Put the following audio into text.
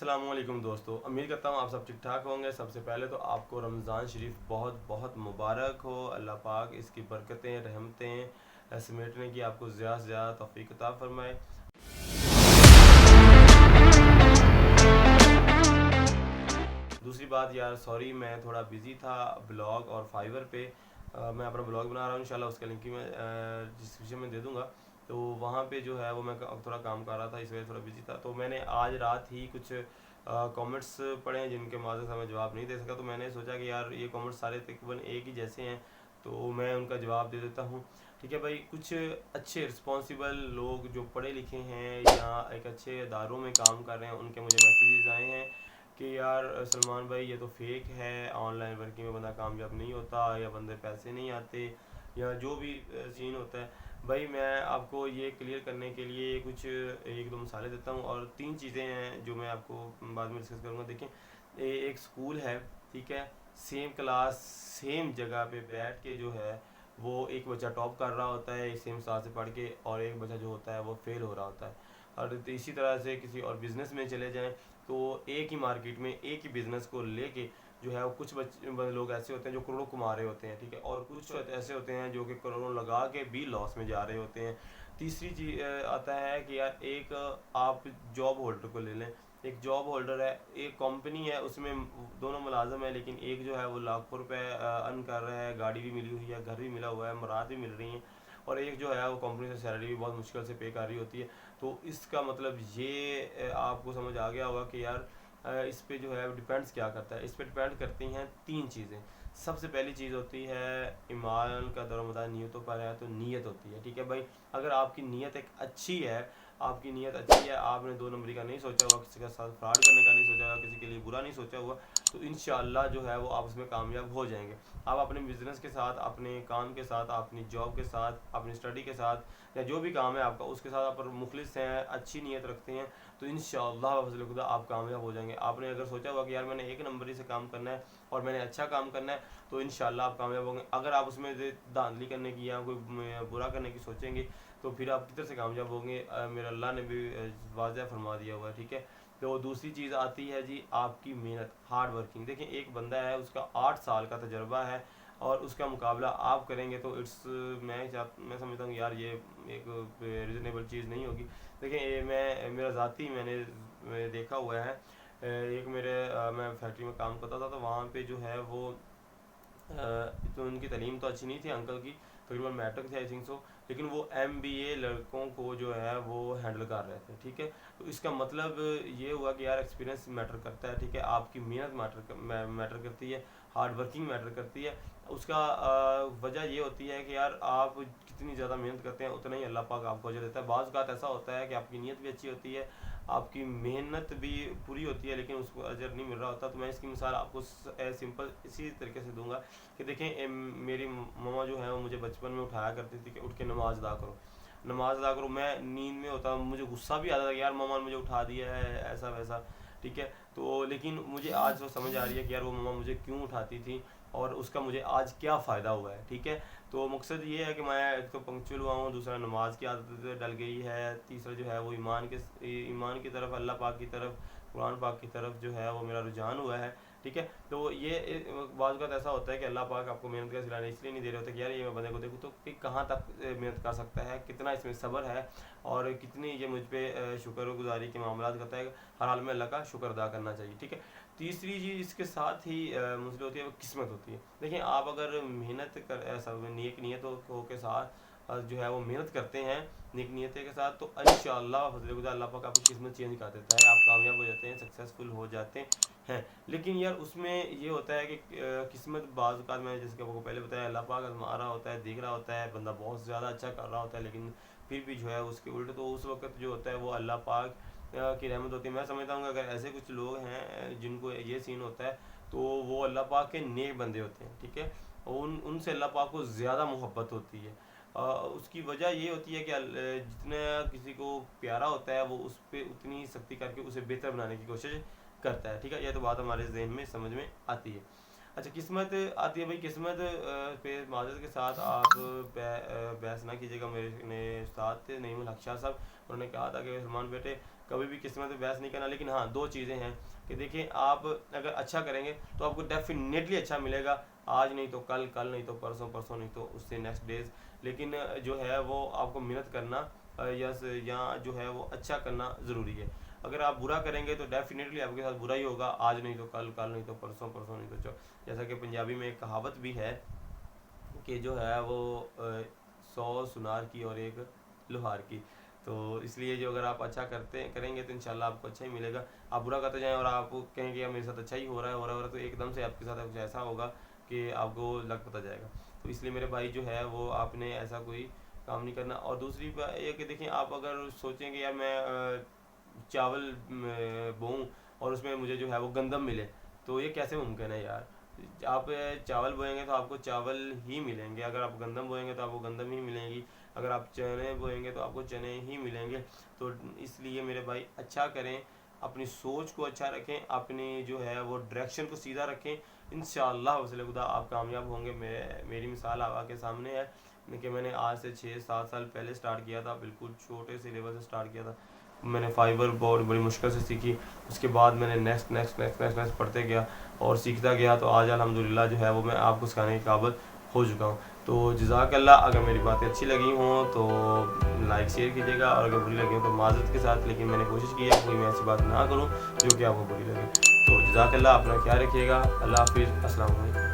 अस्सलामुअलैकुम दोस्तों, उम्मीद करता हूँ आप सब ठीक ठाक होंगे। सबसे पहले तो आपको रमज़ान शरीफ बहुत बहुत मुबारक हो। अल्लाह पाक इसकी बरकतें रहमतें समेटने की आपको ज़्यादा से ज़्यादा तौफीक अता फरमाए। दूसरी बात यार, सॉरी मैं थोड़ा बिज़ी था ब्लॉग और फाइवर पे। मैं अपना ब्लॉग बना रहा हूँ, इंशाल्लाह उसका लिंक ही मैं डिस्क्रिप्शन में दे दूँगा। तो वहाँ पे जो है वो मैं थोड़ा काम कर रहा था, इस वजह से थोड़ा बिजी था। तो मैंने आज रात ही कुछ कमेंट्स पढ़े हैं जिनके माध्यम से मैं जवाब नहीं दे सका। तो मैंने सोचा कि यार ये कमेंट्स सारे तकरीबन एक ही जैसे हैं, तो मैं उनका जवाब दे देता हूँ। ठीक है भाई, कुछ अच्छे रिस्पॉन्सिबल लोग जो पढ़े लिखे हैं या एक अच्छे इदारों में काम कर रहे हैं, उनके मुझे मैसेजेस आए हैं कि यार सलमान भाई ये तो फेक है, ऑनलाइन वर्किंग में बंदा कामयाब नहीं होता, या बंदे पैसे नहीं आते, या जो भी सीन होता है। भाई मैं आपको ये क्लियर करने के लिए कुछ एक दो मिसालें देता हूँ, और तीन चीज़ें हैं जो मैं आपको बाद में डिस्कस करूँगा। देखें, एक स्कूल है, ठीक है, सेम क्लास सेम जगह पे बैठ के जो है वो एक बच्चा टॉप कर रहा होता है सेम साल से पढ़ के, और एक बच्चा जो होता है वो फेल हो रहा होता है। और इसी तरह से किसी और बिज़नेस में चले जाएं तो एक ही मार्केट में एक ही बिज़नेस को लेके जो है वो कुछ लोग ऐसे होते हैं जो करोड़ों कमा रहे होते हैं, ठीक है, और कुछ ऐसे होते हैं जो कि करोड़ों लगा के भी लॉस में जा रहे होते हैं। तीसरी चीज़ आता है कि यार एक आप जॉब होल्डर को ले लें। एक जॉब होल्डर है, एक कंपनी है, उसमें दोनों मुलाजम है, लेकिन एक जो है वो लाखों रुपए अर्न कर रहा है, गाड़ी भी मिली हुई है, घर भी मिला हुआ है, मुराद भी मिल रही हैं, और एक जो है वो कंपनी से सैलरी भी बहुत मुश्किल से पे कर रही होती है। तो इसका मतलब ये आपको समझ आ गया होगा कि यार इस पे जो है डिपेंड्स क्या करता है। इस पे डिपेंड करती हैं तीन चीज़ें। सबसे पहली चीज़ होती है ईमान का दरोमदार नियतों पर है, तो नीयत होती है, ठीक है भाई। अगर आपकी नीयत एक अच्छी है, आपकी नीयत अच्छी है, आपने दो नंबरी का नहीं सोचा हुआ, किसी के साथ फ्रॉड करने का नहीं सोचा हुआ, किसी के लिए बुरा नहीं सोचा हुआ, तो इंशाल्लाह जो है वो आप उसमें कामयाब हो जाएंगे। आप अपने बिजनेस के साथ, अपने काम के साथ, अपनी जॉब के साथ, अपनी स्टडी के साथ, या जो भी काम है आपका उसके साथ आप मुखलिस हैं, अच्छी नीयत रखते हैं, तो इंशाअल्लाह फज़ल खुदा आप कामयाब हो जाएंगे। आपने अगर सोचा हुआ कि यार मैंने एक नंबरी से काम करना है और मैंने अच्छा काम करना है, तो इंशाअल्लाह आप कामयाब होंगे। अगर आप उसमें से धांधली करने की या कोई बुरा करने की सोचेंगे, तो फिर आप किधर से कामयाब होंगे। मेरा अल्लाह ने भी वाज़ह फरमा दिया हुआ है, ठीक है। तो दूसरी चीज़ आती है जी आपकी मेहनत, हार्ड वर्किंग। देखिए, एक बंदा है, उसका 8 साल का तजर्बा है, और उसका मुकाबला आप करेंगे तो मैं समझता हूँ यार ये एक रीज़नेबल चीज़ नहीं होगी। देखिए, मेरा ज़ाती मैंने देखा हुआ है। एक मैं फैक्ट्री में काम करता था, तो वहाँ पे जो है वो तो उनकी तालीम तो अच्छी नहीं थी अंकल की, तकरीबन मैट्रिक थे आई थिंक सो, लेकिन वो MBA लड़कों को जो है वो हैंडल कर रहे थे, ठीक है। तो इसका मतलब ये हुआ कि यार एक्सपीरियंस मैटर करता है, ठीक है, आपकी मेहनत मैटर करती है, हार्ड वर्किंग मैटर करती है। उसका वजह ये होती है कि यार आप कितनी ज़्यादा मेहनत करते हैं उतना ही अल्लाह पाक आपको अजर देता है। बाज़ औक़ात ऐसा होता है कि आपकी नीयत भी अच्छी होती है, आपकी मेहनत भी पूरी होती है, लेकिन उसको अजर नहीं मिल रहा होता। तो मैं इसकी मिसाल आपको सिंपल इसी तरीके से दूंगा कि देखें, मेरी मम्मा जो है वो मुझे बचपन में उठाया करती थी कि उठ के नमाज़ अदा करो, नमाज़ अदा करो। मैं नींद में होता, मुझे गुस्सा भी आता था कि यार मम्मा ने मुझे उठा दिया है, ऐसा वैसा, ठीक है। तो लेकिन मुझे आज वो समझ आ रही है कि यार वो मम्मा मुझे क्यों उठाती थी, और उसका मुझे आज क्या फ़ायदा हुआ है, ठीक है। तो मकसद ये है कि मैं एक तो पंक्चुअल हुआ हूँ, दूसरा नमाज की आदत डल गई है, तीसरा जो है वो ईमान की तरफ, अल्लाह पाक की तरफ, कुरान पाक की तरफ जो है वो मेरा रुझान हुआ है, ठीक है। तो ये बाज़ वक़्त ऐसा होता है कि अल्लाह पाक आपको मेहनत का सिला इसलिए नहीं दे रहे होते कि यार ये मैं बंदे को देखूँ तो कि कहाँ तक मेहनत कर सकता है, कितना इसमें सब्र है, और कितनी ये मुझ पर शुक्रगुजारी के मामला करता है। हर हाल में अल्लाह का शुक्र अदा करना चाहिए, ठीक है। तीसरी चीज़ इसके साथ ही मुझे होती है वो किस्मत होती है। देखिए, आप अगर मेहनत कर सब नेक नियतों के साथ जो है वो मेहनत करते हैं नेक नियतें के साथ, तो इंशाअल्लाह फज़ल खुदा अल्लाह पाक आपकी किस्मत चेंज कर देता है, आप कामयाब हो जाते हैं, सक्सेसफुल हो जाते हैं। लेकिन यार उसमें ये होता है कि किस्मत बाज़ औक़ात में, जैसे कि आपको पहले बताया, अल्लाह पाक आज़मा रहा होता है, देख रहा होता है, बंदा बहुत ज़्यादा अच्छा कर रहा होता है, लेकिन फिर भी जो है उसके उल्ट, तो उस वक्त जो होता है वो अल्लाह पाक की रहमत होती है। मैं समझता हूँ कि अगर ऐसे कुछ लोग हैं जिनको ये सीन होता है, तो वो अल्लाह पाक के नेक बंदे होते हैं, ठीक है, और उनसे अल्लाह पाक को ज़्यादा मोहब्बत होती है। उसकी वजह ये होती है कि जितना किसी को प्यारा होता है वो उस पर उतनी ही सख्ती करके उसे बेहतर बनाने की कोशिश करता है, ठीक है। यह तो बात हमारे जहन में समझ में आती है। अच्छा, किस्मत आती है भाई, किस्मत पे माजरत के साथ आप बहस ना कीजिएगा। मेरे साथ थे नईमुल हक शाह साहब, उन्होंने कहा था कि सलमान बेटे कभी भी किस्मत पे बहस नहीं करना। लेकिन हाँ, दो चीज़ें हैं कि देखिए, आप अगर अच्छा करेंगे तो आपको डेफिनेटली अच्छा मिलेगा, आज नहीं तो कल, कल नहीं तो परसों, परसों नहीं तो उससे नेक्स्ट डेज। लेकिन जो है वो आपको मेहनत करना यस या जो है वो अच्छा करना ज़रूरी है। अगर आप बुरा करेंगे तो डेफिनेटली आपके साथ बुरा ही होगा, आज नहीं तो कल, कल नहीं तो परसों, परसों नहीं तो जैसा कि पंजाबी में एक कहावत भी है कि जो है वो 100 सुनार की और एक लोहार की। तो इसलिए जो अगर आप अच्छा करेंगे तो इंशाल्लाह आपको अच्छा ही मिलेगा। आप बुरा करते जाएं और आप कहेंगे यार मेरे साथ अच्छा ही हो रहा है, हो रहा है, हो रहा है, तो एकदम से आपके साथ कुछ ऐसा होगा कि आपको लग पता जाएगा। तो इसलिए मेरे भाई जो है वो आपने ऐसा कोई काम नहीं करना। और दूसरी बात ये कि देखिए, आप अगर सोचेंगे यार मैं चावल बोऊं और उसमें मुझे जो है वो गंदम मिले, तो ये कैसे मुमकिन है यार। आप चावल बोएंगे तो आपको चावल ही मिलेंगे, अगर आप गंदम बोएंगे तो आपको गंदम ही मिलेंगी, अगर आप चने बोएंगे तो आपको चने ही मिलेंगे। तो इसलिए मेरे भाई अच्छा करें, अपनी सोच को अच्छा रखें, अपनी जो है वो डायरेक्शन को सीधा रखें, इंशाअल्लाह वसले खुदा आप कामयाब होंगे। मेरी मिसाल आपके सामने है कि मैंने आज से 6-7 साल पहले स्टार्ट किया था, बिल्कुल छोटे से लेवल से स्टार्ट किया था। मैंने फाइबर बहुत बड़ी मुश्किल से सीखी, उसके बाद मैंने next next next next next पढ़ते गया और सीखता गया, तो आज अल्हम्दुलिल्लाह जो है वो मैं आपको सिखाने के काबिल हो चुका हूँ। तो जज़ाकल्लाह। अगर मेरी बातें अच्छी लगी हों तो लाइक शेयर कीजिएगा, और अगर बुरी लगी हो तो माज़रत के साथ, लेकिन मैंने कोशिश की है कोई मैं ऐसी बात ना करूँ जो कि आपको बुरी लगे। तो जज़ाकल्लाह, अपना ख्याल रखिएगा। अल्लाह हाफ़िज़, अस्सलाम वालेकुम।